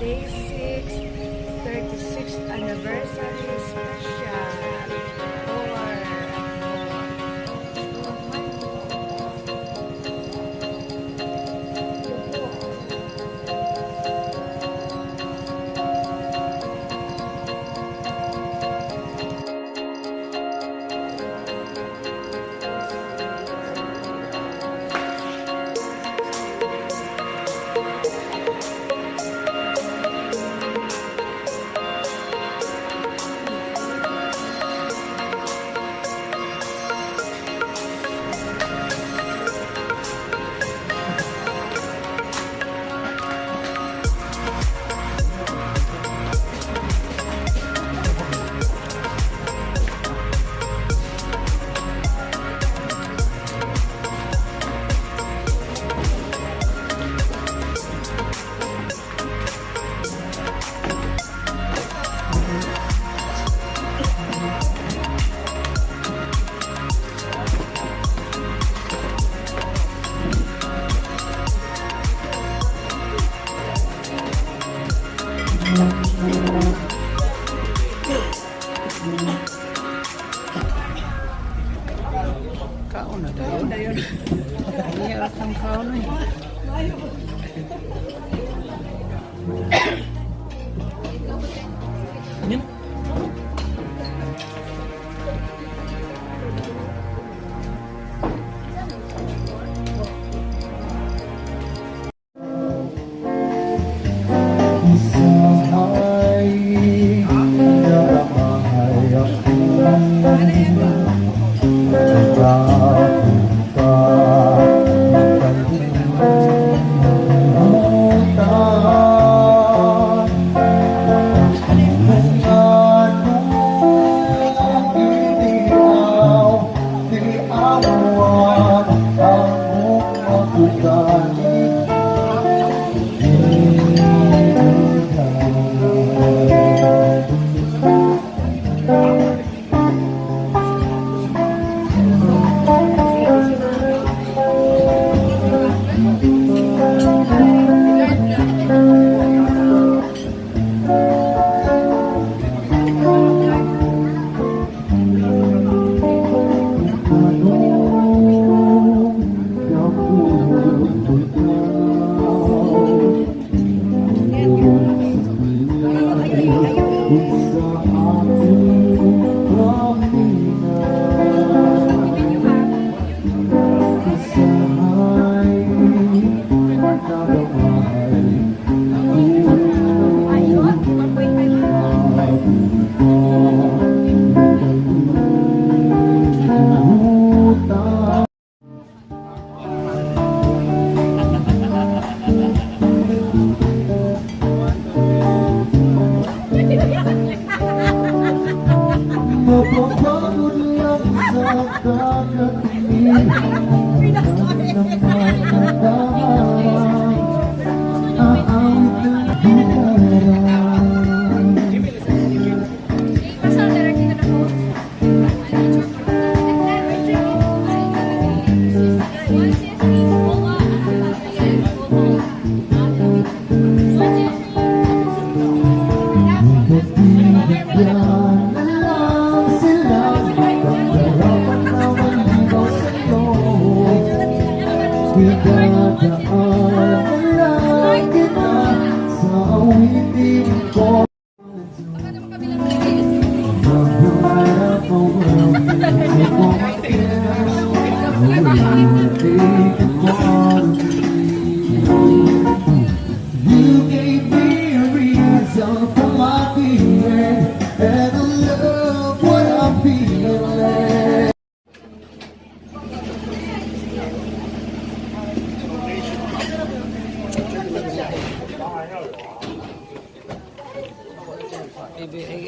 Day 6, 36th anniversary special. Kaon na dayon. Iya ang kaon na. Yan.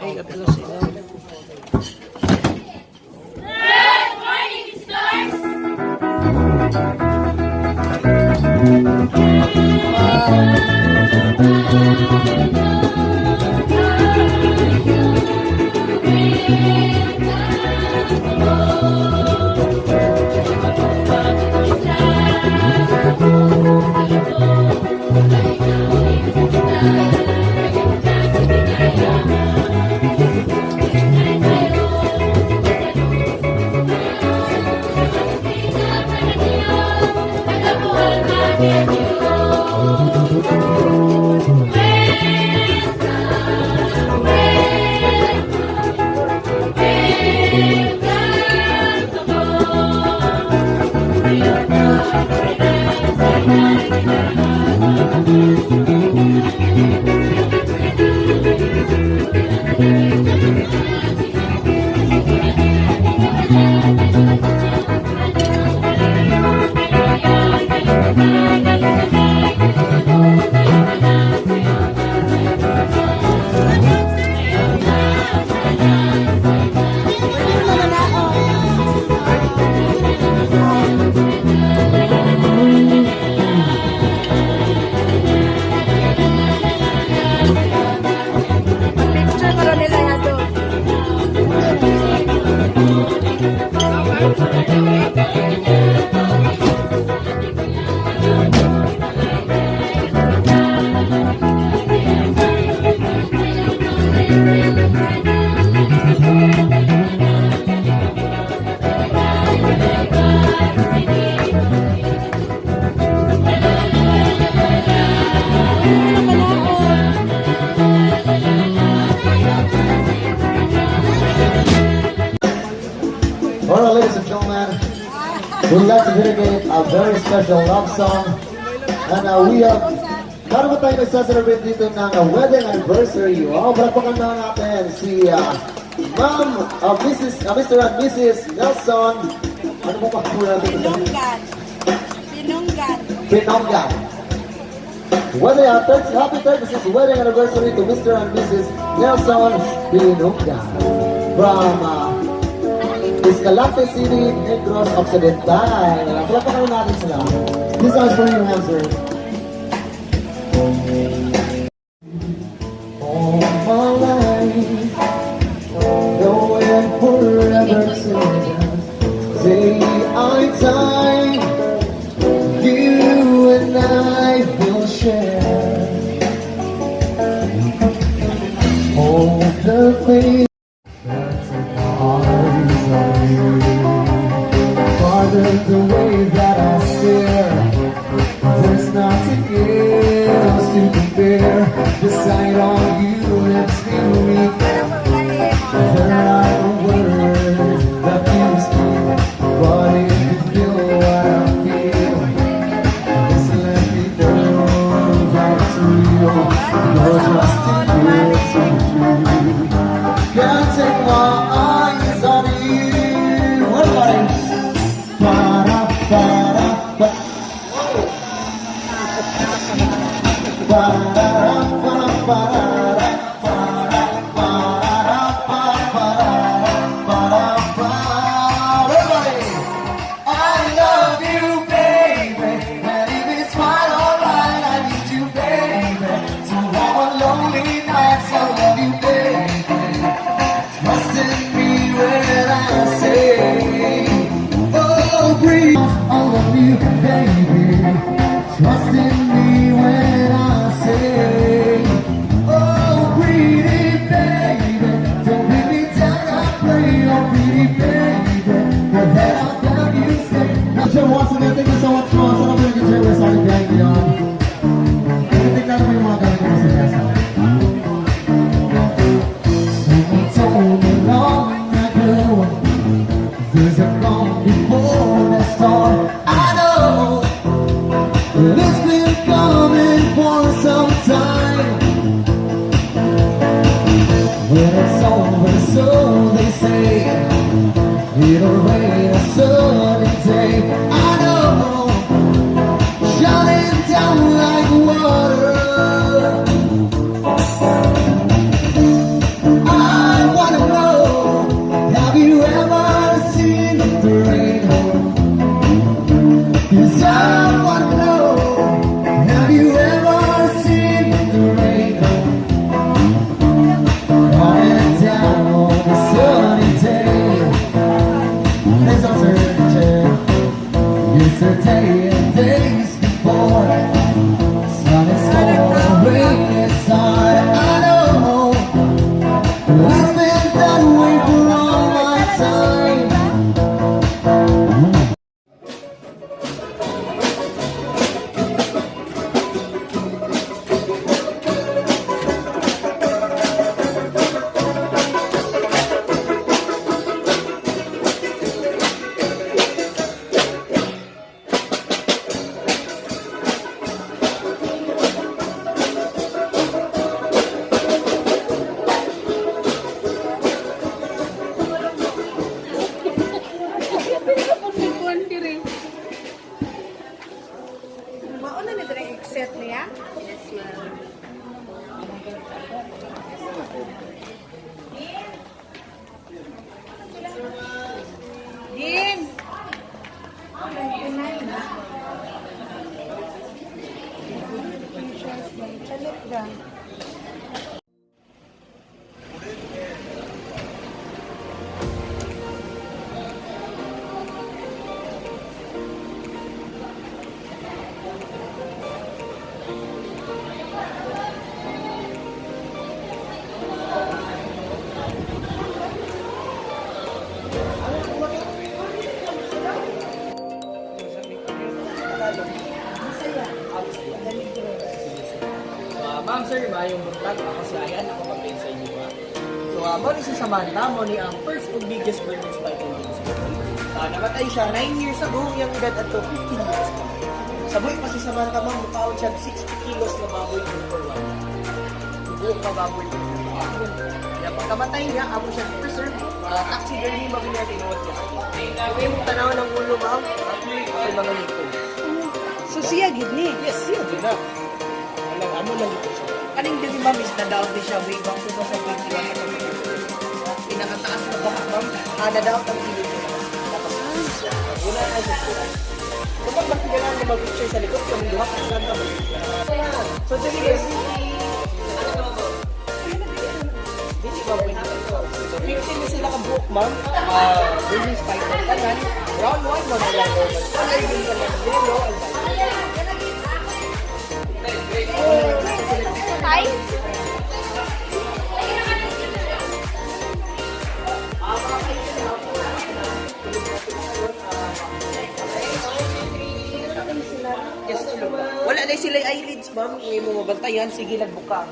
Ay, apelo sila. Good morning, stars! Wow. Picture ko rin nila yan doon. Alright, ladies and gentlemen, we'd like to dedicate a very special love song. And we have, meron ba tayo nagsa-celebrate dito ng wedding anniversary? Wow, palakpakan na natin si Ma'am, Mr. and Mrs. Nelson. Ano mo pa po natin? Pinunggan. Pinunggan. Pinonggan. Happy 36th wedding anniversary to Mr. and Mrs. Nelson Pinonggan from Escalante City, Negros Occidental. Palakpakan natin sila. This is for you, answer. All my life, though and forever day I die, you and I will share all the things that's in eyes of you. Farther the way that I stare, there's nothing else to compare. The sight on you lets me weak. There are no words that you speak, but if you feel what I feel, just let me know that it's real. You're just a good to you. Can't take my eyes on you. What about it? Ba-da, ba-da, ba. Ba-da, ba-da, ba-da. Trust in me when I say Smile. Din! Telegram. Ma'am sir, maayong buntag. Ako si Ayan, ako mag-pay sa inyo ba? So, mo ni si Samantha, mo ni ang first and biggest birthday spike in this country. Namatay siya 9 years ago, yung edad ato 15 years ago. Saboy pa si Samantha, ma'am, mukhaon siya 60 kilos na baboy before one. Buong na baboy. Kaya pagkamatay niya, ako siya preserve. Taxidermy, mabili tinuot niya. Kaya yung tanaw ng ulo, ma'am, ay mga nito. So siya gid ni. Yes, siya din na. Walang amo lang ito siya. Kaning din ni ma'am is na-doubt din siya way back 2021. Pinakataas na baha, ma'am. Na-doubt ang pilit niya. Tapos, wala na siya sila. Kapag makikailangan na mag-picture sa likod, yung duha ka lang ka So, dali guys. Dili ba pwede ito? So, 15 na sila ka-book, ma'am. Burning spider ka yan. Round 1 mo na lang. Color din ka lang. Yellow and white. Hi. Yes, wala na sila eyelids, ma'am. May mo mabantayan. Sige, nagbuka.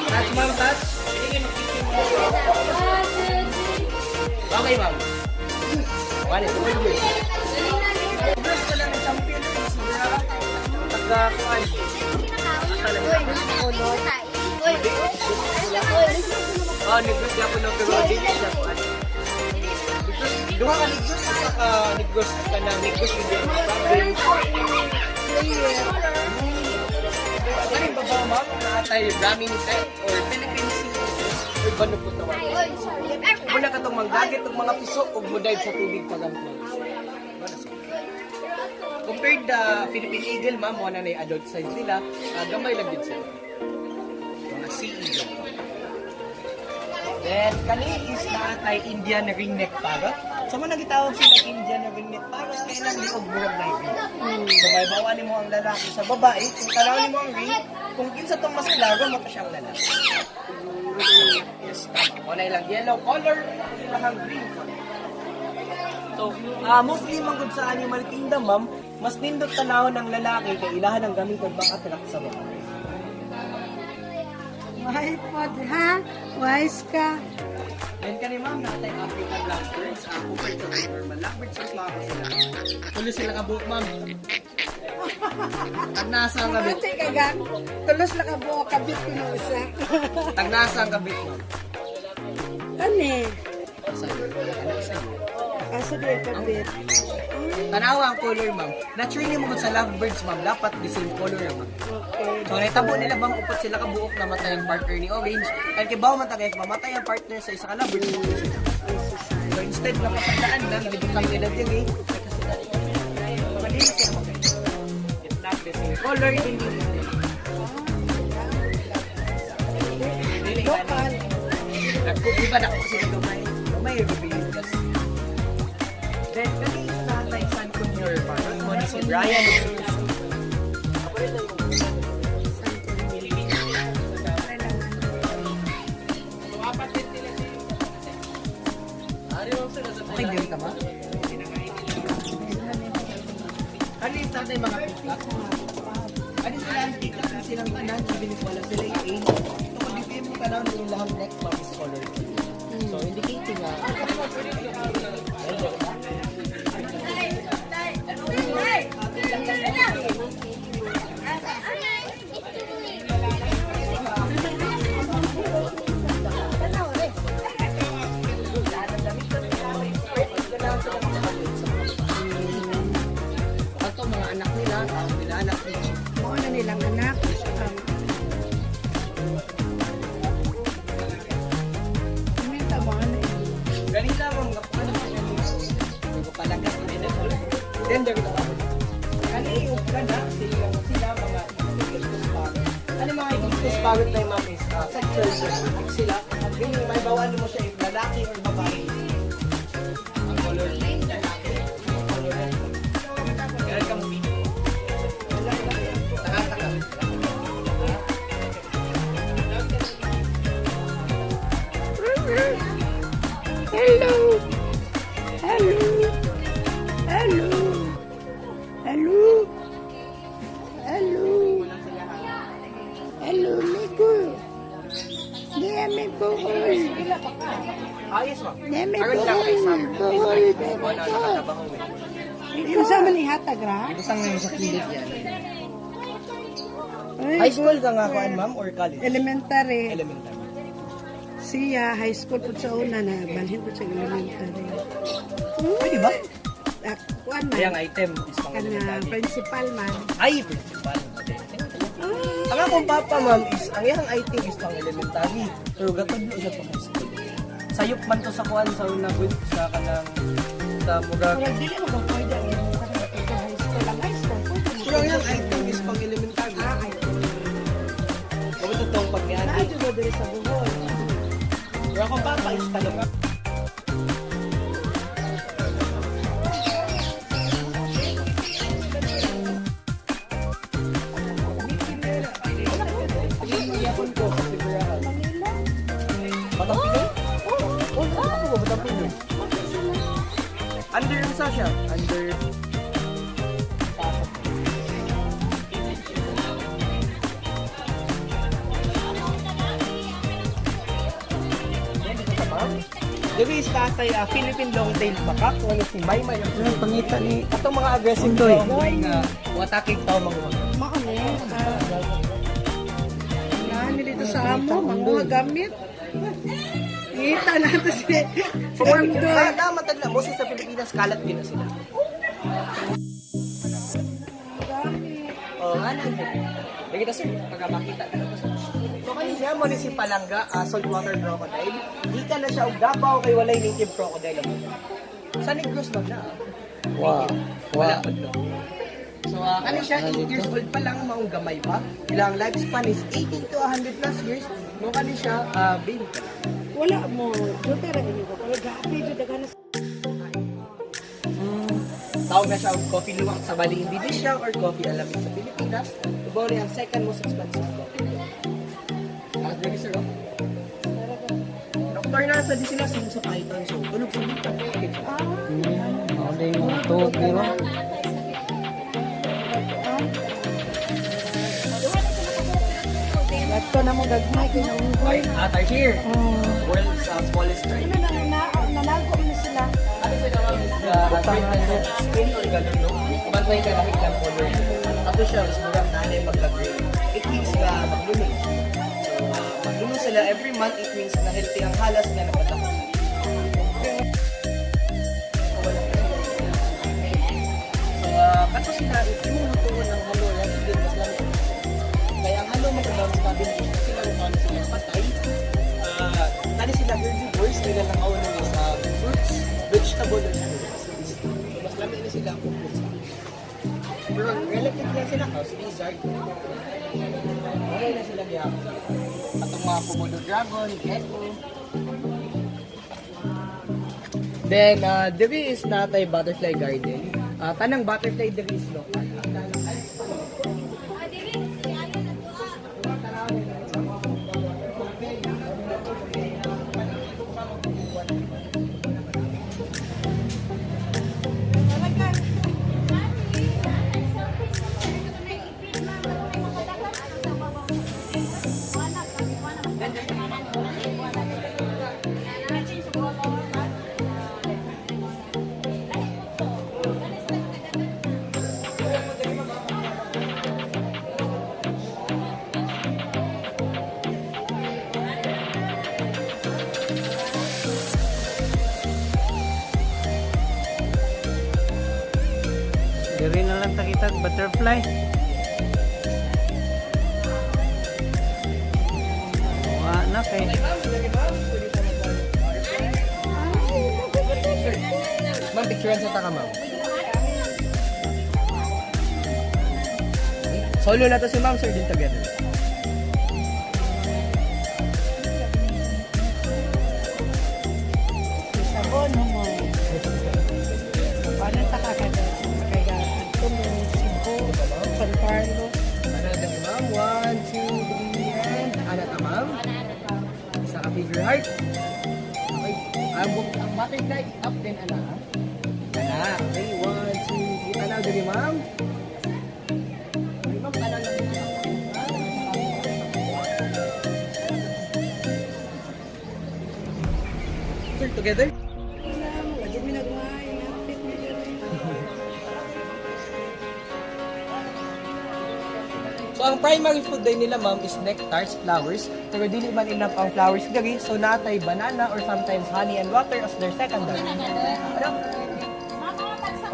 Touch, ma'am, touch. Okay, ma'am. One, two, three. First ko lang ng champion ng Isra. Taga-kuan. Nigos niya po ng pero dili siya kuan. Duha ka nigos sa ka nigos ka na nigos hindi mo province. Kaning babaw ma'am na tayo Brahmin type or Philippine sea or bano po tawag. Muna ka tong manggagit og mga piso ug mo-dive sa tubig pagampo. Compared the Philippine eagle ma'am, mo na adult size nila, gamay lang din sila. Mga sea eagle. Then, kani is naatay Indian ringneck parrot. So, man nagitawag sila Indian ringneck parrot, kaya lang liog murag na ring. So, may bawanin mo ang lalaki sa babae, kung talawin mo ang ring, kung kinsa tong mas klaro, mo pa siyang lalaki. Yes, tama. Wala ilang yellow color, ilang green color. So, mostly manggod sa Animal Kingdom, ma'am, mas nindot tanaw ng lalaki kay ilahan ng gamiton pang attract sa babae. Why pod ha? Wise ka. Then kani ma'am, natay African lovebirds, compared to the normal lovebirds, mas maka sila. Tuloy sila kabuok, ma'am. Tagnasa ang kabit. Ate kagang. Tulos lang ka buo kabit ko ng isa. Tagnasa ang kabit, ma'am. Ani? Sa'yo. Ano sa'yo? Asa di kabit? Tanawa ang color, ma'am. Naturally mo sa lovebirds, ma'am, dapat the same color, ma'am. Okay. So, naitabo nila bang upot sila kabuok na matay ang partner ni Orange. Kaya kibaw matagay, mamatay ang partner sa isa ka lovebird. So, instead na pasagdaan lang, libutang nila din eh. Malinis siya mo. It's not the same color, hindi nila. Lokal. Iba na ako sila gamay. Gamay, bibigyan kasi. Then, kami is natay San Junior Parang mo na si Brian at si Lucy. So, apat din nila Okay, din ka ba? Ano yung tatay mga pick-up? Ano sila ang pick-up na silang tanan? Bilis wala sila i-aim. Ito kung dito yung tanan yung lahat next month is color. So, indicating nga. Ito mga anak nila, tao nila, anak nila. Mga na nilang anak. May tama na eh. Ganito lang ang kapal. Hindi ko palagas na nila. Then, there ka ba? Kani yung kana, sila mga ano mga ikikis pagod na yung mga is sexual specific sila. Yung may bawaan mo siya if lalaki or babae. Ang color line lalaki, ang color line. Kaya kang video. Taka-taka. Hello. Hello. Hello. Hello. Hello. Hello, Miko. Dia may buhol. Ayos mo. Dia may Aron lang kay Sam. buhol. Wala nakatabaho eh. Ito sa manihatag, ra? Ibutang ngayon sa kilid yan. Ay, High school ka nga kuan ma'am or college? elementary. Elementary. Siya, high school po sa una na, balhin po sa elementary. Pwede ba? Kuan na, Kaya ang item is pang kana elementary. principal man. Ay, principal. Ang akong papa, ma'am, is ang iyang item is pang elementary. Pero gatadlo siya pang high school. Sayop man to sa kuan sa una good sa kanang sa mugag. Pero dili mo ba pwede ang elementary sa high school? Ang high school, pwede mo. Pero ang iyang item is pang elementary. Ay, Kung itong pag-iati. naadyo ba dili sa buhol? Pero akong papa is talaga. Iyakon ko sa Sigurahan. Batang Pinoy? Oo, ako ba Batang Pinoy? Under yung Sasha? Under... Gabi is tatay, Philippine Longtail Macaque, wala si Maymay. Ang pangita ni Atong mga aggressive Undoy. boy nga wataking tao mga Maano, nani dito sa amo, mga gamit. Kita natin si Undoy. Matag na, mostly sa Pilipinas, kalat din na sila. Oh, ano yun? Nakita sir, pagkakakita ka na ba sir? So kanina mo ni si Palangga, saltwater crocodile. Hindi ka na siya og Davao kay walay native crocodile. Sa Negros ba na? Wow. Wala pa no. So kani siya 8 years old pa lang, maong gamay pa. Ilang lifespan is 80 to 100 plus years. No kani siya baby pa lang. Wala mo, doon tara ini ko. Pero gapi doon dagan na Tawag na siya og coffee luwak sa Bali Indonesia or coffee alamig sa Pilipinas. Ito ni ang second most expensive coffee. Drink sir, oh. Doktor na sa di sila sa Python, so tunog sa dito. Ano yung tuhog nila? Ito na mo gagmay kinaugoy. They're here. World's smallest tribe. Nanago mo sila. Ano sa naman is skin or ganun, no? Kumantay ka lang ilang color. Tapos siya, is murang nanay maglag-green. It means na mag-blooming. So, mag-blooming sila every month, it means na healthy ang halas na napatakot. So, kato sila, imunutuon ng halo, yan, hindi mas lamig. Kaya ang halo magkakaroon sa cabinet, sila umano sila patay. Tali sila herbivores, nila lang ako nila sa fruits, vegetable, or animals. So, mas lamig na sila kung fruits. Pero relative lang sila, house lizard. Okay na sila diyan. At ang mga Komodo dragon, gecko. Then, diri is natay butterfly garden. Tanang butterfly diri is local. takitag butterfly. Na kay Ma'am, picturean sa taka, ma'am. Solo na to si ma'am, sir, din together. Sabon mo. Paano takakada? Kaya tumong Cebu, San Carlos. Ano na si ma'am? 1, 2, 3, and... Ano na, ma'am? Isa ka figure heart. Okay. Ang butterfly, up din, ano, ha? Ano, okay. 1, 2, 3. Ano, dali, ma'am? Ma'am, ano na, sir, together? Lagi mo nagmay. Napit mo dyan. So, ang primary food day nila, ma'am, is nectars, flowers. Pero dili man enough ang flowers gagi. So, natay banana or sometimes honey and water as their secondary. Ano?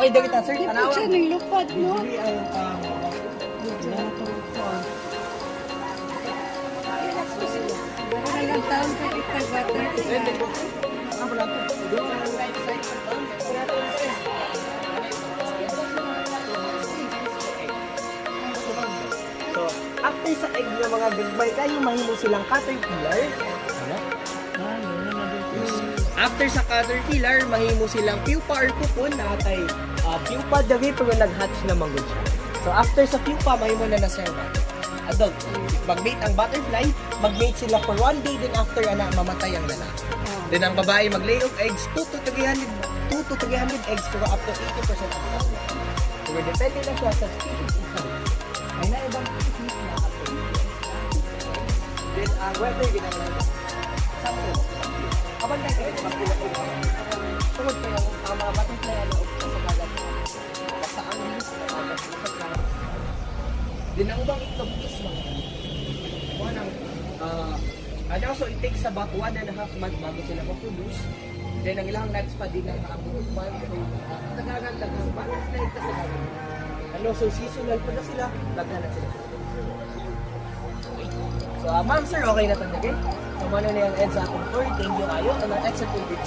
Okay, dali ta, sir. Di po Tanawan. siya ng lupad, no? Dili ang Baka na lang taon ka kita butterfly. So, after sa egg ng mga gagmay, kayo mahimo silang caterpillar. Ano? After sa caterpillar, mahimo silang pupa or cocoon na atay pupa dagi pero nag-hatch na manggod siya. So, after sa pupa, mahimo na na-serve. Adult, mag-mate ang butterfly, mag-mate sila for 1 day, then after mamatay ang lalaki. Then ang babae mag-lay of eggs, 2 to 300 eggs pero up to 80% of the time. So, depende na siya sa species isa. May na ibang species na kapag. Then, whether ginagawa sample, kapag na kayo mag-iwa ko, tungod kayo ang mga butterfly na sa dagat. Basta ang list na dagat sa dagat. Then, ang ubang itlog is mga and also, it takes about 1.5 months bago sila mag-produce. Then, ang ilang nuts pa din ang nakabuot month. So, nagagagdag ng butterfly kasi and also, seasonal pa na sila, daghan na sila. Okay. So, ma'am, sir, okay na ito, okay? So, mano na yung end sa ating tour. Thank you kayo. And ang exit will be